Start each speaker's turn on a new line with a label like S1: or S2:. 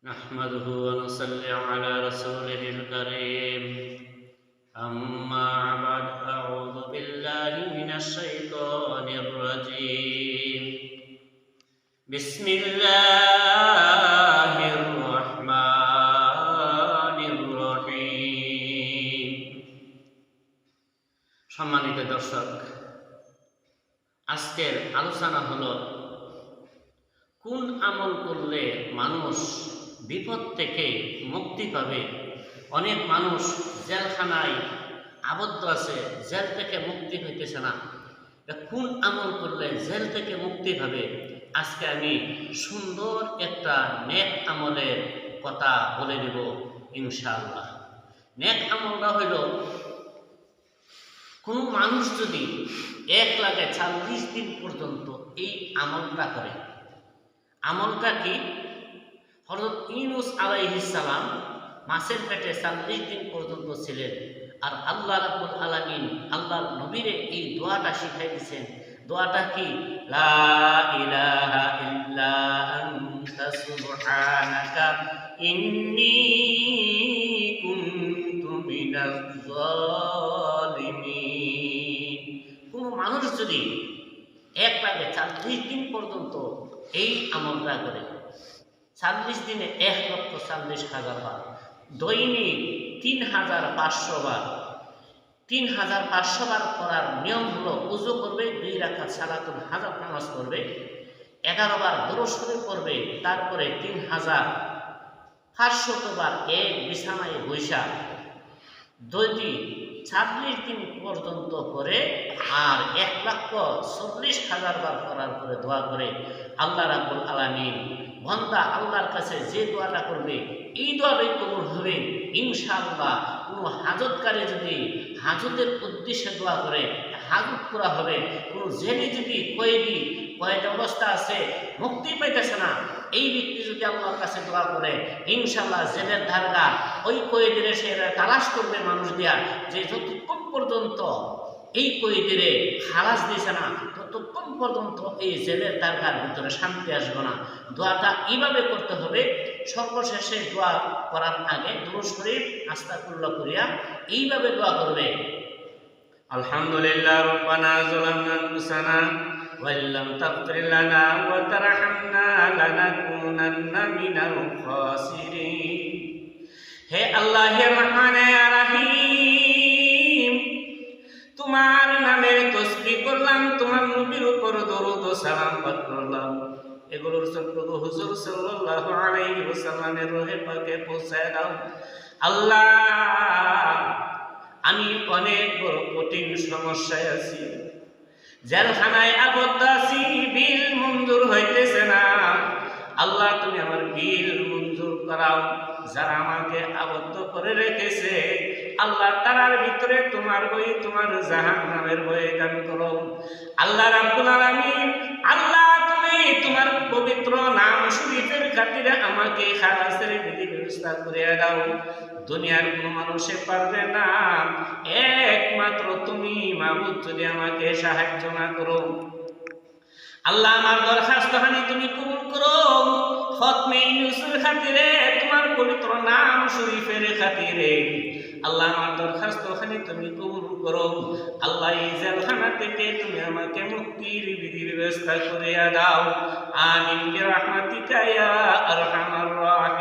S1: نحمده ونصلي على رسوله الكريم أما بعد أعوذ بالله من الشيطان الرجيم بسم الله الرحمن الرحيم সম্মানিত দর্শক, আজকের আলোচনা হলো কোন আমল করলে মানুষ বিপদ থেকে মুক্তি পাবে। অনেক মানুষ জেলখানায় আবদ্ধ আছে, জেল থেকে মুক্তি হইতেছে না। কোন আমল করলে জেল থেকে মুক্তি পাবে? আজকে আমি সুন্দর একটা নেক আমলের কথা বলে দেব ইনশাআল্লাহ। নেক আমলটা হইল, কোন মানুষ যদি 1,40,000 দিন পর্যন্ত এই আমলটা করে। আমলটা কি? হযরত ইউনূস আলাইহিস সালাম মাছের পেটে 40 দিন পর্যন্ত ছিলেন, আর আল্লাহ রাব্বুল আলামিন আল্লাহর নবীরে এই দোয়াটা শিখাই দিয়েছেন। দোয়াটা কি? লা ইলাহা ইল্লা আনতা সুবহানাকা ইন্নী কুনতু মিনাজ জালিমিন। কোন মানুষ যদি 1,40,000 দিন পর্যন্ত এই আমলটা করে, 40 দিনে 1,40,000 বার, দৈনিক 3,500 বার, 3,500 বার করার নিয়ম হলো, উযু করবে, 2 রাকাত সালাতুল হাজাত নামাজ করবে, 11 বার দরুদ শরীফ পড়বে, তারপরে 3,500 বার এক বিছানায় বৈশা যদি 40 দিন পর্যন্ত করে, আর 1,40,000 বার করার পরে দোয়া করে, আল্লাহ রাব্বুল আলামিন বান্দা আল্লাহর কাছে যে দোয়াটা করবে এই দোয়াটাই কবুল হবে ইনশাআল্লাহ। কোনো হাজতকারী যদি হাজতের উদ্দেশ্যে দোয়া করে, হাজত পুরা হবে। কোনো জেলে যদি কয়েদ অবস্থা আছে, মুক্তি পাইতেছে না, এই ব্যক্তি যদি আল্লাহর কাছে দোয়া করে, ইনশাআল্লাহ জেলের ধারগা ওই কয়েদের এসে তালাশ করবে মানুষ দিয়া, যে যতক্ষণ পর্যন্ত এই কয়েদিরে খালাস দিয়েছে না, ততক্ষণ পর্যন্ত এই জেলের তারকার ভিতরে শান্তি আসবে না। দোয়াটা এইভাবে করতে হবে। সর্বশেষে দোয়া করার আগে দুরূদ শরীফ আস্তাগফিরুল্লাহ করিয়া এইভাবে দোয়া করবে। আলহামদুলিল্লাহ রাব্বানা যালামনা আনফুসানা ওয়া ইল্লাম তাগফির লানা ওয়া তারহামনা লানাকুনান্না মিনাল খাসিরিন। হে আল্লাহ, হে রহমান, হে রহিম, তোমার নামের তাসবিহ করলাম, তোমার নবীর উপর দরুদ ও সালাম পাঠ করলাম। এগুলোর সবটুকু হুজুর সাল্লাল্লাহু আলাইহি ওয়াসাল্লামের রূহে পাকে পৌঁছায় দাও। আল্লাহ, আমি অনেক বড় কঠিন সমস্যায় আছি, জেলখানায় আবদ্ধ আছি, বিল মঞ্জুর হইতেছে না। আল্লাহ, তুমি আমার বিল মঞ্জুর করাও। যারা আমাকে আবদ্ধ করে রেখেছে, আল্লাহ, তার ভিতরে তোমার বই, তোমার জাহান্নামের বই দান করো। আল্লাহ রাব্বুল আলামিন, আল্লাহ, তুমি তোমার পবিত্র নাম শরীফের খাতিরে আমাকে খালাসের বিধি ব্যবস্থা করে দাও। দুনিয়ার কোনো মানুষে পারবে না, একমাত্র তুমি মাবুদ যদি আমাকে সাহায্য না করো। আল্লাহ, আমার দরখাস্ত হানি তুমি কবুল করো। খতমে ইউনূসের খাতিরে, তোমার পবিত্র নাম শরীফের খাতিরে, আল্লাহ, আমার দরখাস্ত খানি তুমি কবুল করো। আল্লাহ, এই জেলখানা থেকে তুমি আমাকে মুক্তির বিধি ব্যবস্থা করে দাও। আমিন বিরহমাতিকা ইয়া আরহামার রাহিমিন।